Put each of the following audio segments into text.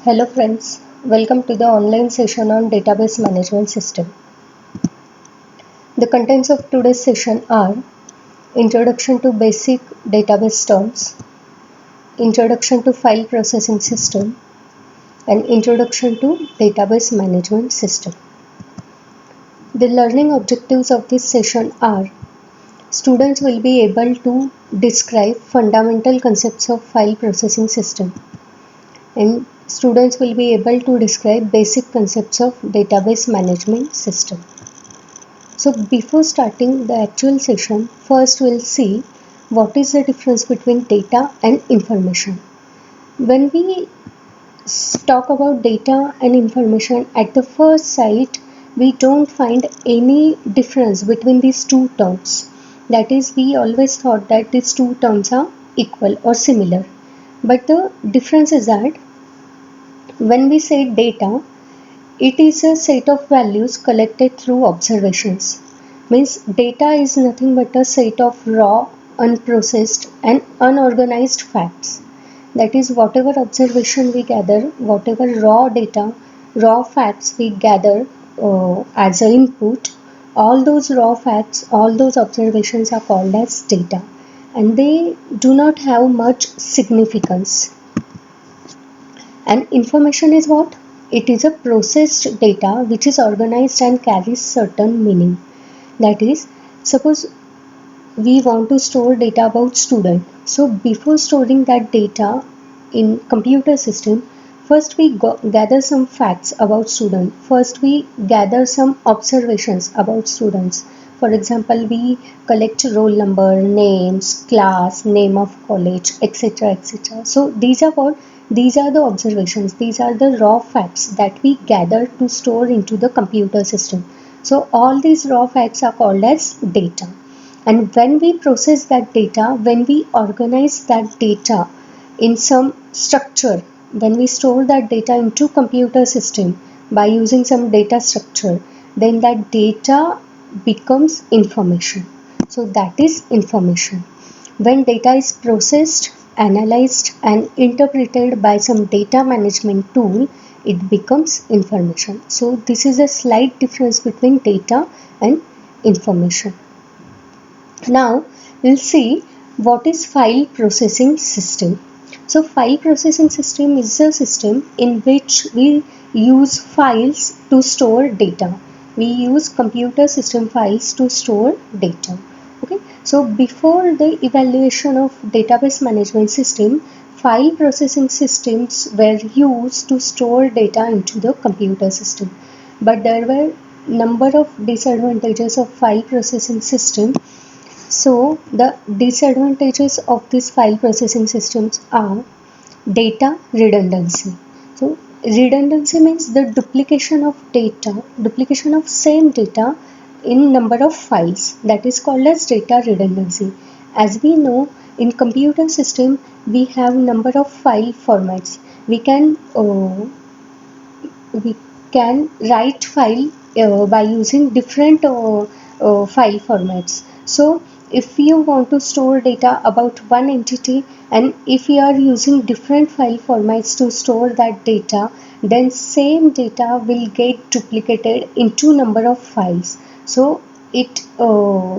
Hello friends, welcome to the online session on database management system. The contents of today's session are introduction to basic database terms, introduction to file processing system, and introduction to database management system. The learning objectives of this session are students will be able to describe fundamental concepts of file processing system, and students will be able to describe basic concepts of database management system. So before starting the actual session, first we'll see what is the difference between data and information. When we talk about data and information, at the first sight we don't find any difference between these two terms. That is, we always thought that these two terms are equal or similar. But the difference is that when we say data, it is a set of values collected through observations. Means data is nothing but a set of raw, unprocessed and unorganized facts. That is, whatever observation we gather, whatever raw data, raw facts we gather as an input, all those raw facts, all those observations are called as data, and they do not have much significance. And information is what? It is a processed data which is organized and carries certain meaning. That is, suppose we want to store data about student. So before storing that data in computer system, first we gather some facts about student. First we gather some observations about students. For example, we collect roll number, names, class, name of college, etc., etc. So these are what? These are the observations. These are the raw facts that we gather to store into the computer system. So all these raw facts are called as data. And when we process that data, when we organize that data in some structure, when we store that data into computer system by using some data structure, then that data becomes information. So that is information. When data is processed, analyzed and interpreted by some data management tool, it becomes information. So this is a slight difference between data and information. Now we'll see what is file processing system. So file processing system is a system in which we use files to store data. We use computer system files to store data. Okay. So before the evaluation of database management system, file processing systems were used to store data into the computer system. But there were number of disadvantages of file processing system. So the disadvantages of these file processing systems are data redundancy. So redundancy means the duplication of data, duplication of same data in number of files. That is called as data redundancy. As we know, in computer system we have number of file formats. We can write file by using different file formats. So if you want to store data about one entity, and if you are using different file formats to store that data, then same data will get duplicated into number of files. So it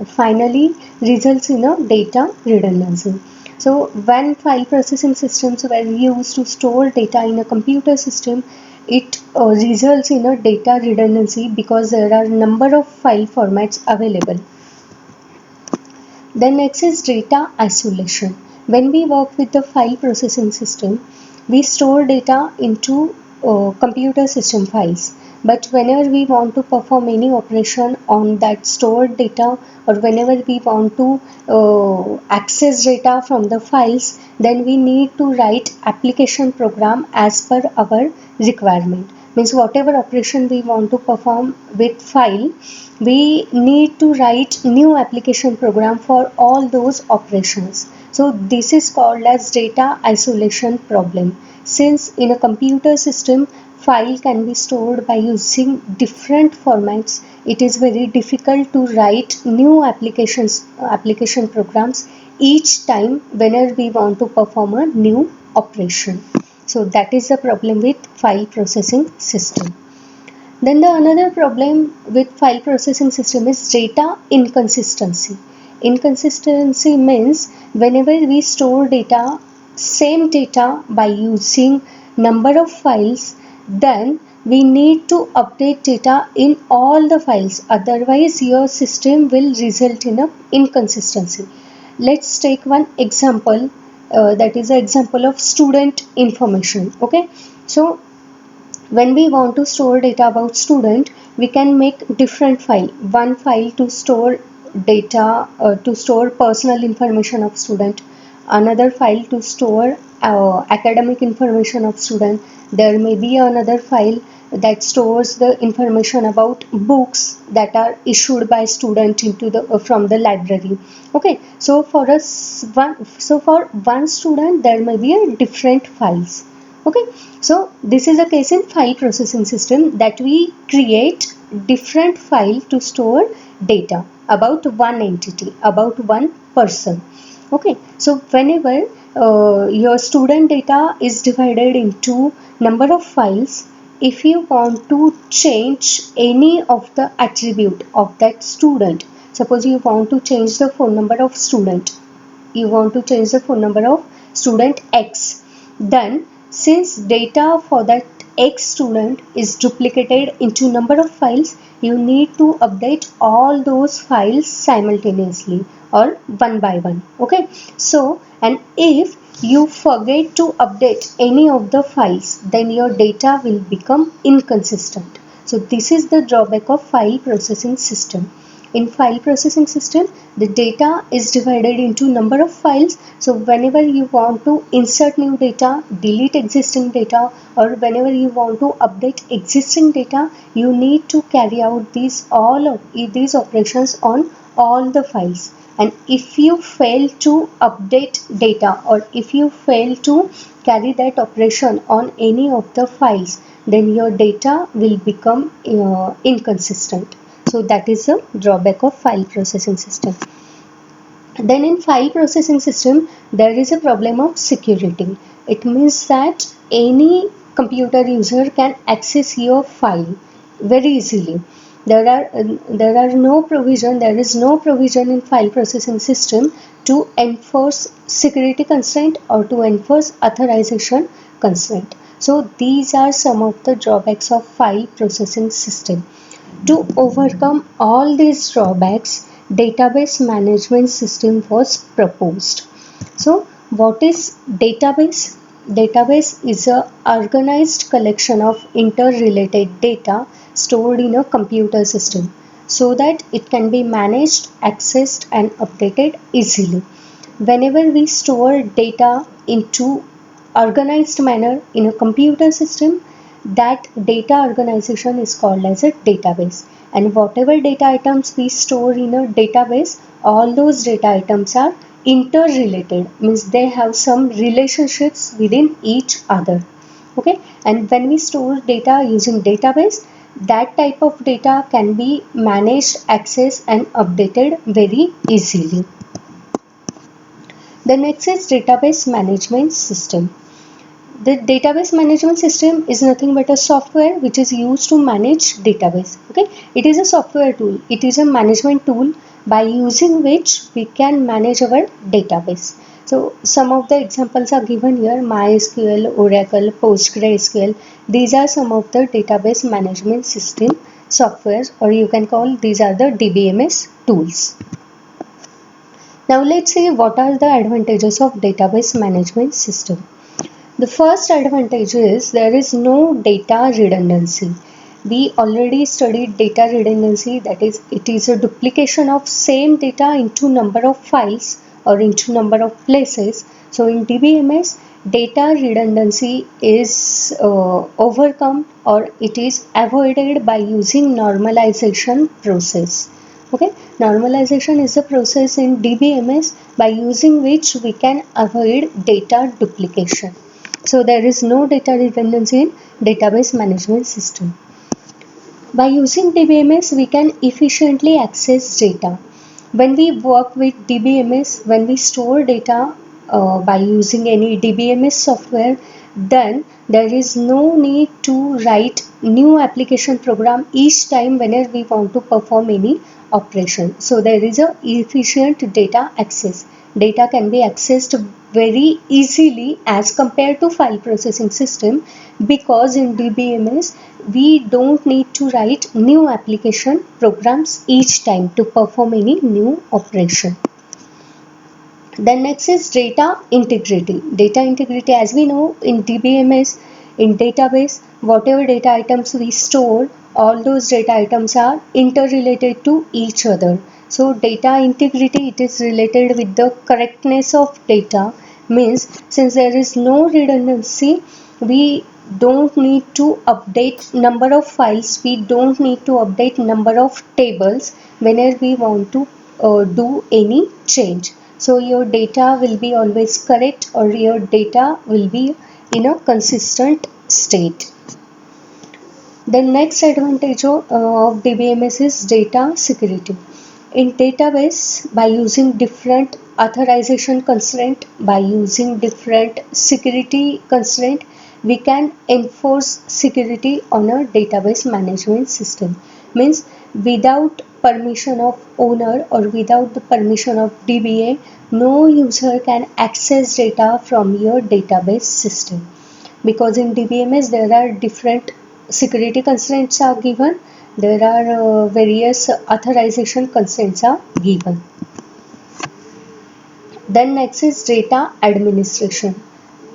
finally results in a data redundancy. So when file processing systems were used to store data in a computer system, it results in a data redundancy because there are number of file formats available. Then next is data isolation. When we work with the file processing system, we store data into computer system files. But whenever we want to perform any operation on that stored data, or whenever we want to access data from the files, then we need to write application program as per our requirement. Means whatever operation we want to perform with file, we need to write new application program for all those operations. So this is called as data isolation problem. Since in a computer system file can be stored by using different formats, it is very difficult to write new application programs each time whenever we want to perform a new operation. So that is the problem with file processing system. Then the another problem with file processing system is data inconsistency. Inconsistency means whenever we store data, same data by using number of files, then we need to update data in all the files. Otherwise, your system will result in a inconsistency. Let's take one example. That is an example of student information. Okay, so when we want to store data about student, we can make different file. One file to store data, to store personal information of student, another file to store academic information of student. There may be another file that stores the information about books that are issued by student into the from the library. Okay, so for for one student there may be a different files. Okay, so this is a case in file processing system, that we create different file to store data about one entity, about one person. Okay, so whenever your student data is divided into number of files, if you want to change any of the attribute of that student, suppose you want to change the phone number of student, you want to change the phone number of student X, then since data for that X student is duplicated into number of files, you need to update all those files simultaneously or one by one. Okay, so and if you forget to update any of the files, then your data will become inconsistent. So this is the drawback of file processing system. In file processing system, the data is divided into number of files. So whenever you want to insert new data, delete existing data, or whenever you want to update existing data, you need to carry out all of these operations on all the files. And if you fail to update data, or if you fail to carry that operation on any of the files, then your data will become inconsistent. So that is a drawback of file processing system. Then in file processing system, there is a problem of security. It means that any computer user can access your file very easily. There is no provision in file processing system to enforce security constraint or to enforce authorization constraint. So these are some of the drawbacks of file processing system. To overcome all these drawbacks, database management system was proposed. So what is database? Database is a organized collection of interrelated data stored in a computer system so that it can be managed, accessed and updated easily. Whenever we store data into organized manner in a computer system, that data organization is called as a database. And whatever data items we store in a database, all those data items are interrelated, means they have some relationships within each other. Okay, and when we store data using database, that type of data can be managed, accessed and updated very easily. The next is database management system. The database management system is nothing but a software which is used to manage database. Okay, it is a software tool. It is a management tool by using which we can manage our database. So some of the examples are given here: MySQL, Oracle, PostgreSQL. These are some of the database management system softwares, or you can call these are the DBMS tools. Now let's see what are the advantages of database management system. The first advantage is there is no data redundancy. We already studied data redundancy, that is, it is a duplication of same data into number of files or into number of places. So in DBMS, data redundancy is overcome, or it is avoided by using normalization process. Okay, normalization is a process in DBMS by using which we can avoid data duplication. So there is no data redundancy in database management system. By using DBMS, we can efficiently access data. When we work with DBMS, when we store data by using any DBMS software, then there is no need to write new application program each time whenever we want to perform any operation. So there is a efficient data access. Data can be accessed very easily as compared to file processing system, because in DBMS we don't need to write new application programs each time to perform any new operation. Then next is data integrity. Data integrity, as we know in DBMS, in database, whatever data items we store, all those data items are interrelated to each other. So data integrity, it is related with the correctness of data. Means since there is no redundancy, we don't need to update number of files, we don't need to update number of tables whenever we want to do any change. So your data will be always correct, or your data will be in a consistent state. The next advantage of DBMS is data security. In database, by using different authorization constraint, by using different security constraint, we can enforce security on a database management system. Means without permission of owner or without the permission of DBA, no user can access data from your database system. Because in DBMS there are different security constraints are given, there are various authorization constraints are given. Then next is data administration.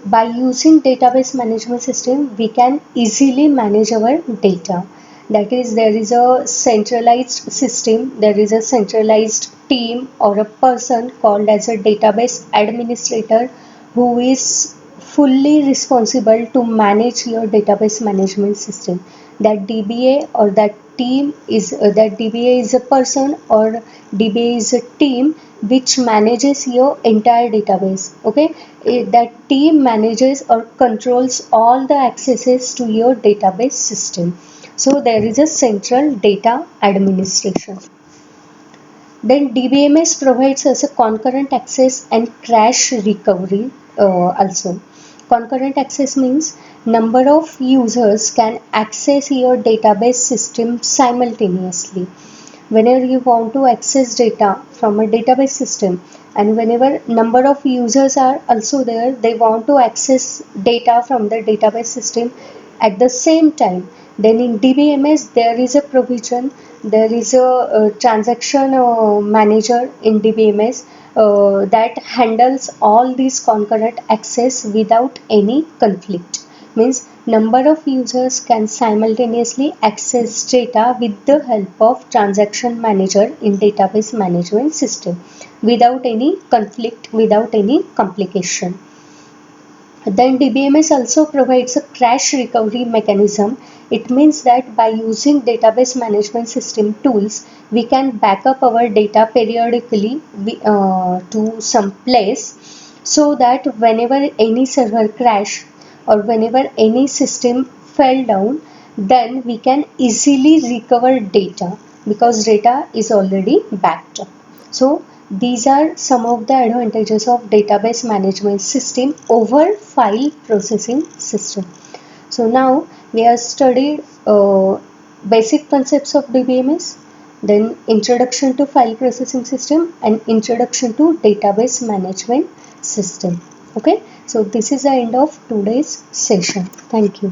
By using database management system, we can easily manage our data. That is, there is a centralized system, there is a centralized team or a person called as a database administrator, who is fully responsible to manage your database management system. That DBA or that team is that DBA is a person, or DBA is a team which manages your entire database. Okay, that team manages or controls all the accesses to your database system. So there is a central data administration. Then DBMS provides us a concurrent access and crash recovery also. Concurrent access means number of users can access your database system simultaneously. Whenever you want to access data from a database system, and whenever number of users are also there, they want to access data from the database system at the same time, then in DBMS there is a provision, there is a transaction manager in DBMS that handles all these concurrent access without any conflict. Means number of users can simultaneously access data with the help of transaction manager in database management system without any conflict, without any complication. Then DBMS also provides a crash recovery mechanism. It means that by using database management system tools, we can back up our data periodically to some place, so that whenever any server crash or whenever any system fell down, then we can easily recover data because data is already backed up. So these are some of the advantages of database management system over file processing system. So now we have studied basic concepts of DBMS, then introduction to file processing system, and introduction to database management system. Okay, so this is the end of today's session. Thank you.